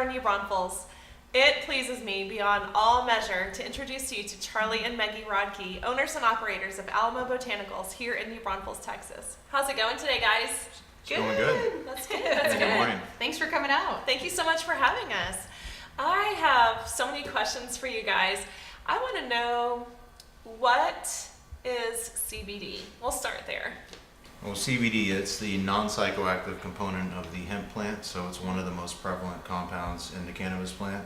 in New Braunfels. It pleases me beyond all measure to introduce you to Charlie and Meggie Rodkey, owners and operators of Alamo Botanicals here in New Braunfels, Texas. How's it going today, guys? It's going good. That's good. That's Good good. morning. Thanks for coming out. Thank you so much for having us. I have so many questions for you guys. I want to know, what is CBD? We'll start there. Well, CBD, it's the non-psychoactive component of the hemp plant, so it's one of the most prevalent compounds in the cannabis plant.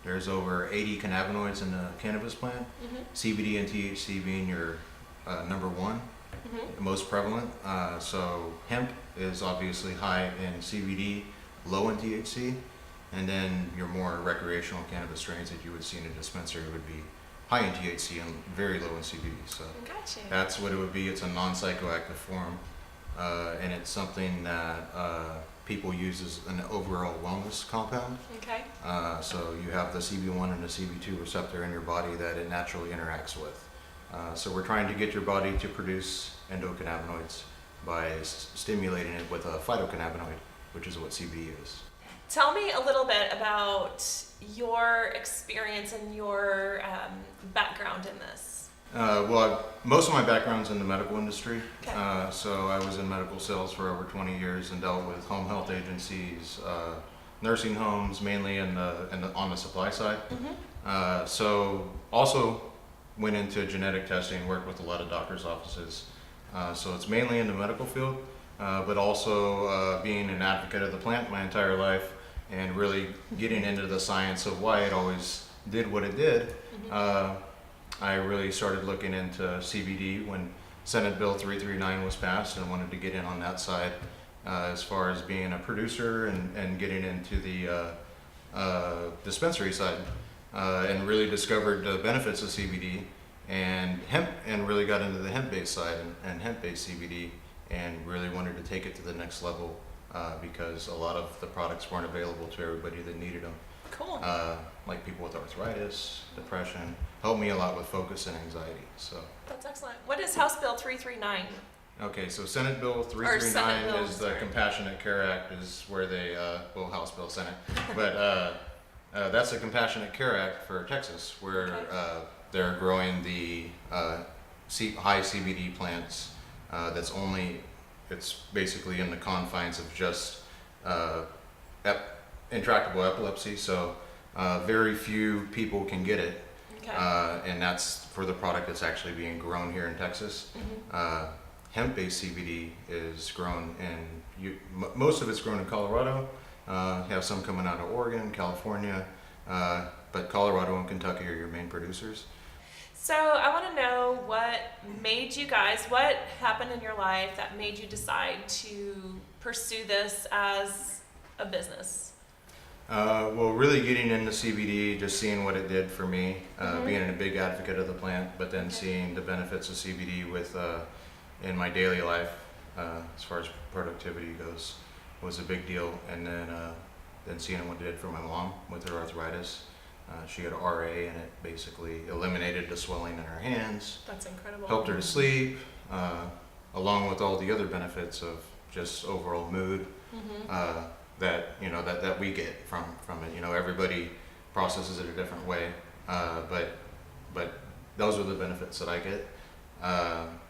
There's over 80 cannabinoids in the cannabis plant, CBD and THC being your number one, most prevalent. So hemp is obviously high in CBD, low in THC, and then your more recreational cannabis strains that you would see in a dispensary would be high in THC and very low in CBD. So Gotcha. that's what it would be. It's a non-psychoactive form, and it's something that people use as an overall wellness compound. Okay. So you have the CB1 and the CB2 receptor in your body that it naturally interacts with. So we're trying to get your body to produce endocannabinoids by stimulating it with a phytocannabinoid, which is what CBD is. Tell me a little bit about your experience and your background in this. Most of my background's in the medical industry. Okay. So I was in medical sales for over 20 years and dealt with home health agencies, nursing homes, mainly on the supply side. So also went into genetic testing, worked with a lot of doctors' offices. So it's mainly in the medical field, but also being an advocate of the plant my entire life and really getting into the science of why it always did what it did. I really started looking into CBD when Senate Bill 339 was passed and wanted to get in on that side as far as being a producer and getting into the dispensary side and really discovered the benefits of CBD and hemp and really got into the hemp-based side and hemp-based CBD and really wanted to take it to the next level because a lot of the products weren't available to everybody that needed them. Cool. Like people with arthritis, depression, helped me a lot with focus and anxiety. So. That's excellent. What is House Bill 339? Okay, so Senate Bill Senate 339 Bill, is the sorry. Compassionate Care Act is where they, House Bill, Senate, but that's the Compassionate Care Act for Texas where Okay. they're growing the high CBD plants it's basically in the confines of just intractable epilepsy, so very few people can get it, Okay. and that's for the product that's actually being grown here in Texas. Hemp-based CBD is grown most of it's grown in Colorado. Have some coming out of Oregon, California, but Colorado and Kentucky are your main producers. So I want to know what happened in your life that made you decide to pursue this as a business? Well, really getting into CBD, just seeing what it did for me, being a big advocate of the plant, but then seeing the benefits of CBD in my daily life, as far as productivity goes, was a big deal. And then seeing what it did for my mom with her arthritis. She had RA and it basically eliminated the swelling in her hands, That's incredible. helped her to sleep, along with all the other benefits of just overall mood that we get from it. Everybody processes it a different way, but those are the benefits that I get.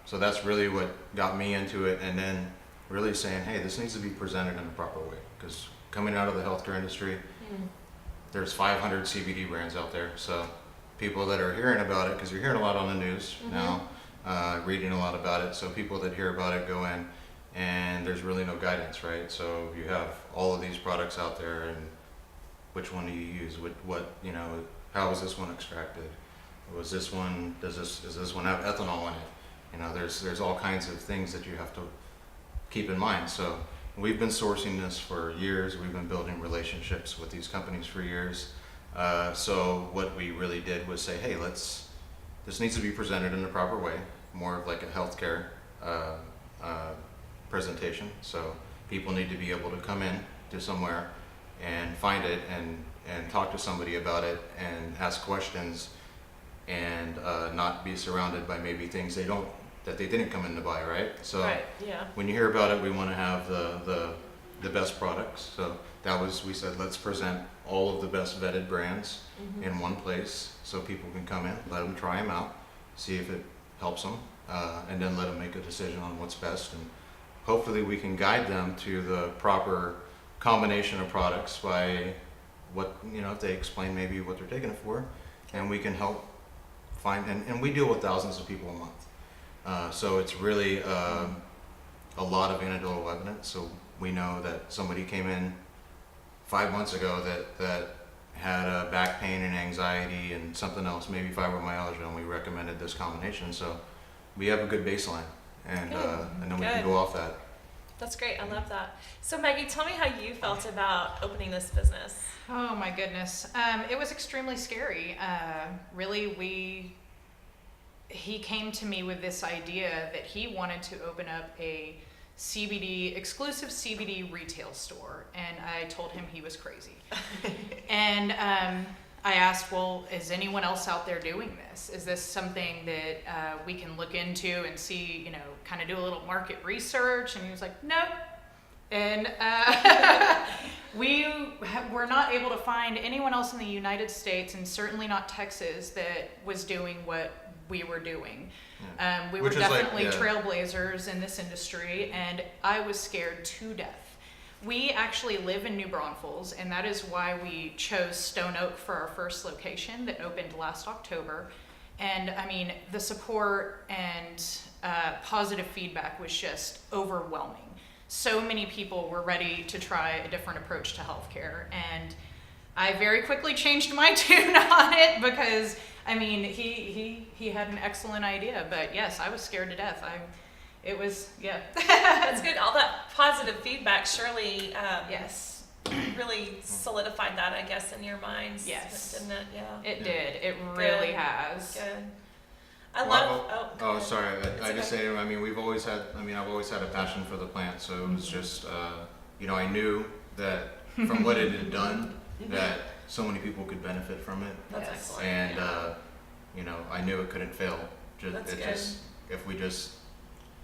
So that's really what got me into it, and then really saying, hey, this needs to be presented in a proper way, because coming out of the healthcare industry, there's 500 CBD brands out there, so people that are hearing about it, because you're hearing a lot on the news now, reading a lot about it, so people that hear about it go in, and there's really no guidance, right? So you have all of these products out there, and which one do you use? How is this one extracted? Does this one have ethanol in it? There's all kinds of things that you have to keep in mind. So we've been sourcing this for years. We've been building relationships with these companies for years. So what we really did was say, hey, this needs to be presented in the proper way, more of like a healthcare presentation. So people need to be able to come in to somewhere and find it and talk to somebody about it and ask questions and not be surrounded by maybe things that they didn't come in to buy, right? So Right, yeah. when you hear about it, we want to have the the best products. So we said, let's present all of the best vetted brands in one place so people can come in, let them try them out, see if it helps them, and then let them make a decision on what's best. And hopefully we can guide them to the proper combination of products by what, if they explain maybe what they're taking it for, and we can help find, and we deal with thousands of people a month. So it's really a lot of anecdotal evidence. So we know that somebody came in 5 months ago that had a back pain and anxiety and something else, maybe fibromyalgia, and we recommended this combination. So we have a good baseline, and then we can go off that. That's great. I love that. So Meggie, tell me how you felt about opening this business. Oh my goodness. It was extremely scary. Really, he came to me with this idea that he wanted to open up a exclusive CBD retail store, and I told him he was crazy. And I asked, well, is anyone else out there doing this? Is this something that we can look into and see, kind of do a little market research? And he was like, no. And we were not able to find anyone else in the United States, and certainly not Texas, that was doing what we were doing. Yeah. We were definitely trailblazers in this industry, and I was scared to death. We actually live in New Braunfels, and that is why we chose Stone Oak for our first location that opened last October. And I mean, the support and positive feedback was just overwhelming. So many people were ready to try a different approach to healthcare, and I very quickly changed my tune on it because, I mean, he had an excellent idea, but yes, I was scared to death. That's good. All that positive feedback surely yes, really solidified that, I guess, in your minds. Yes, didn't it? Yeah, it did. It really has. Good. I love. Sorry. I just say, I mean, I've always had a passion for the plant, so it was just, I knew that from what it had done, that so many people could benefit from it. That's excellent. And I knew it couldn't fail. If we just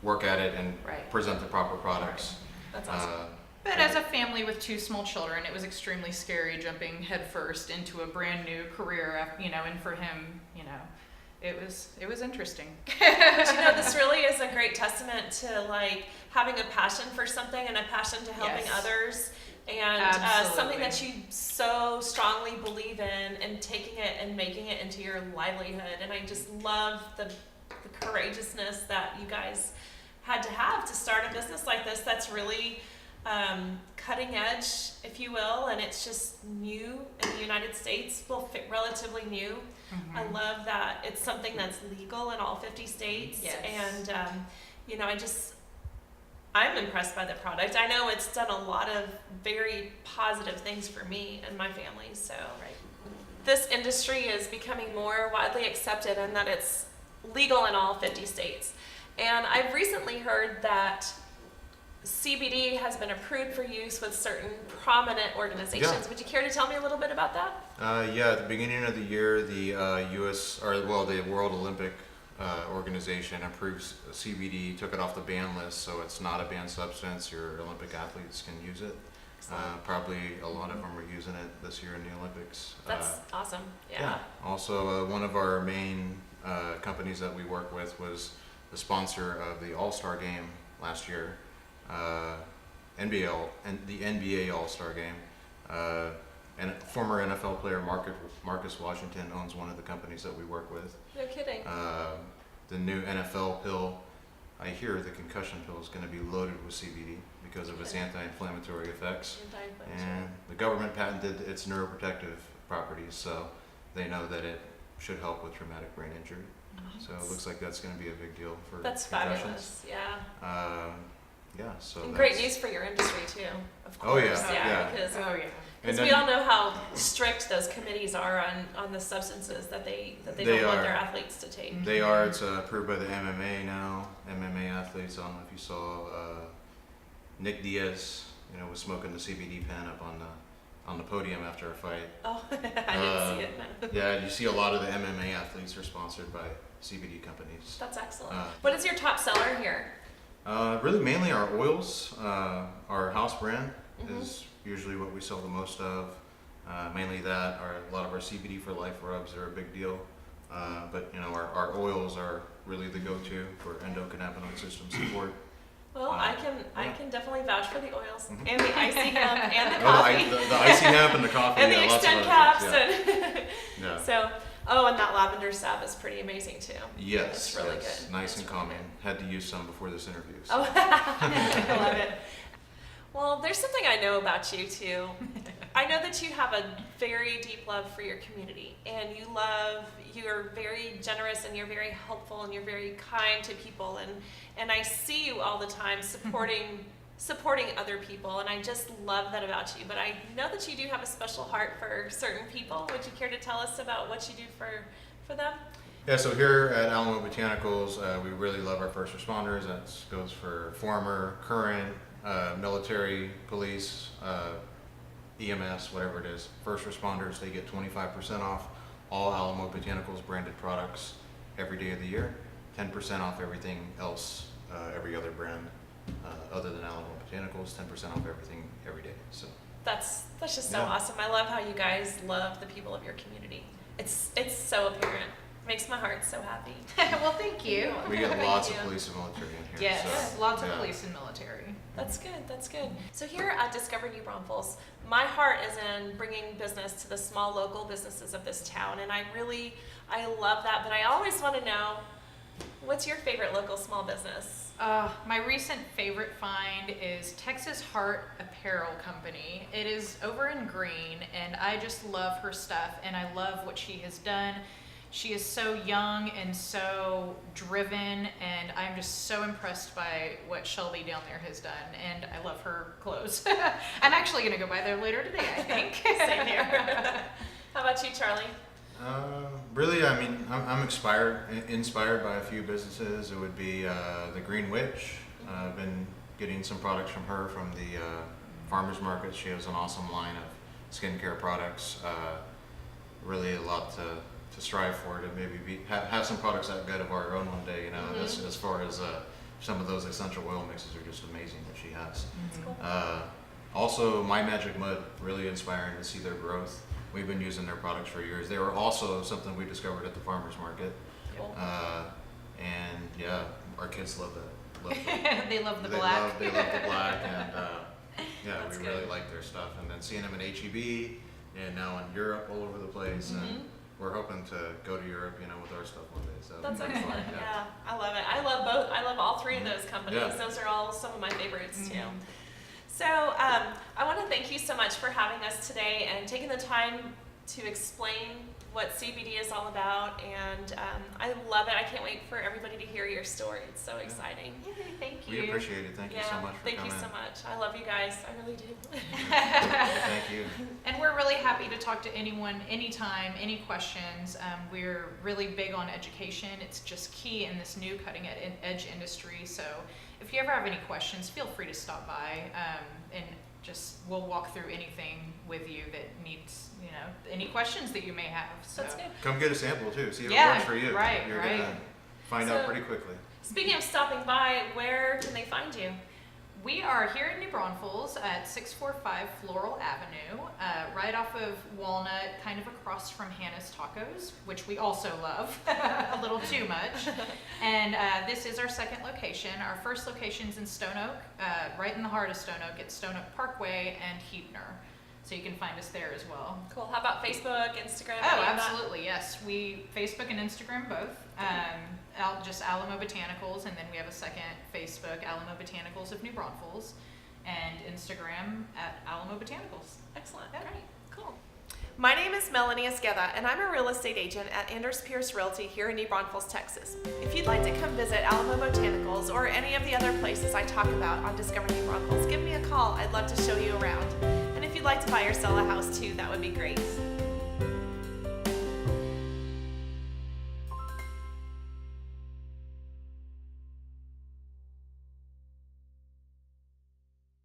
work at it and present the proper products. That's awesome. But as a family with 2 small children, it was extremely scary jumping headfirst into a brand new career, and for him, it was interesting. But, this really is a great testament to having a passion for something and a passion to helping others, and something that you so strongly believe in, and taking it and making it into your livelihood. And I just love the courageousness that you guys had to have to start a business like this that's really cutting edge, if you will, and it's just new in the United States, relatively new. I love that it's something that's legal in all 50 states. Yes. And I'm impressed by the product. I know it's done a lot of very positive things for me and my family. So this industry is becoming more widely accepted, and that it's legal in all 50 states. And I've recently heard that CBD has been approved for use with certain prominent organizations. Yeah. Would you care to tell me a little bit about that? At the beginning of the year, the the World Olympic organization approves CBD, took it off the ban list, so it's not a banned substance. Your Olympic athletes can use it. Probably a lot of them are using it this year in the Olympics. That's awesome. Yeah. Also, one of our main companies that we work with was the sponsor of the All-Star game last year, the NBA All-Star game. And former NFL player Marcus Washington owns one of the companies that we work with. No kidding. The new NFL pill, I hear the concussion pill is going to be loaded with CBD because of its anti-inflammatory effects. And the government patented its neuroprotective properties, so they know that it should help with traumatic brain injury. So it looks like that's going to be a big deal for That's concussions. Fabulous. Yeah. So and great news for your industry too, of course. Because we all know how strict those committees are on the substances that they don't want their athletes to take. They are. It's approved by the MMA now. MMA athletes. I don't know if you saw Nick Diaz. Was smoking the CBD pen up on the podium after a fight. Oh, I didn't see it. No. Yeah, you see a lot of the MMA athletes are sponsored by CBD companies. That's excellent. What is your top seller here? Really mainly our oils, our house brand, is usually what we sell the most of. Mainly that, or a lot of our CBD for life rubs are a big deal. But you know, our oils are really the go-to for endocannabinoid system support. Well, I can definitely vouch for the oils Mhm. and the icy hemp and the coffee. The icy hemp and the coffee. And the yeah, lots of extend other caps things, and yeah. so, and that lavender salve is pretty amazing too. Yes, It's really yes. good. Nice It's and really calming. Had to use some before this interview. So. Oh, I love it. Well, there's something I know about you too. I know that you have a very deep love for your community, and you're very generous, and you're very helpful, and you're very kind to people, and I see you all the time supporting other people, and I just love that about you. But I know that you do have a special heart for certain people. Would you care to tell us about what you do for them? Yeah, so here at Alamo Botanicals, we really love our first responders. That goes for former, current, military, police, EMS, whatever it is. First responders, they get 25% off all Alamo Botanicals branded products every day of the year. 10% off everything else, every other brand other than Alamo Botanicals. 10% off everything every day. So That's just so Yeah. awesome. I love how you guys love the people of your community. It's so apparent. Makes my heart so happy. Well, thank you. we get Thank lots you. of police and military in here. Yes, so, lots of yeah. police and military. That's good. That's good. So here at Discover New Braunfels, my heart is in bringing business to the small local businesses of this town, and I love that. But I always want to know, what's your favorite local small business? My recent favorite find is Texas Heart Apparel Company. It is over in Green, and I just love her stuff, and I love what she has done. She is so young and so driven, and I'm just so impressed by what Shelby down there has done, and I love her clothes. I'm actually going to go by there later today, I think. Same here. How about you, Charlie? Really, I mean, I'm inspired by a few businesses. It would be the Green Witch. I've been getting some products from her from the farmers market. She has an awesome line of skincare products. Really a lot to strive for, to maybe have some products that good of our own one day. You know, as far as some of those essential oil mixes are just amazing that she has. That's cool. Also, My Magic Mud, really inspiring to see their growth. We've been using their products for years. They were also something we discovered at the farmers market. Cool. And yeah, our kids love that. They love the black. They love the black, and yeah, That's we good. really like their stuff. And then seeing them in HEB, and now in Europe, all over the place. And we're hoping to go to Europe, you know, with our stuff one day. So That's that'd be fun, excellent. Yeah, I love it. I love both. I love all three of those companies. Yeah. Those are all some of my favorites too. So I want to thank you so much for having us today and taking the time to explain what CBD is all about. And I love it. I can't wait for everybody to hear your story. It's so exciting. Yay, thank you. We appreciate it. Thank you so much for thank coming. you so much. I love you guys. I really do. Thank you. And we're really happy to talk to anyone, anytime, any questions. We're really big on education. It's just key in this new cutting edge industry. So if you ever have any questions, feel free to stop by, and we'll walk through anything with you that needs, any questions that you may have. So. That's good. Come get a sample too. See if it Yeah, works for you. right, You're right. gonna find out pretty quickly. Speaking of stopping by, where can they find you? We are here in New Braunfels at 645 Floral Avenue, right off of Walnut, kind of across from Hannah's Tacos, which we also love a little too much. And this is our second location. Our first location's in Stone Oak, right in the heart of Stone Oak. It's Stone Oak Parkway and Huebner. So you can find us there as well. Cool. How about Facebook, Instagram? Oh, any of that? absolutely, yes. We Facebook and Instagram both. Just Alamo Botanicals, and then we have a second Facebook, Alamo Botanicals of New Braunfels, and Instagram at Alamo Botanicals. Excellent. Yeah. Great. Cool. My name is Melanie Esqueda, and I'm a real estate agent at Anders Pierce Realty here in New Braunfels, Texas. If you'd like to come visit Alamo Botanicals or any of the other places I talk about on Discover New Braunfels, give me a call. I'd love to show you around. And if you'd like to buy or sell a house too, that would be great.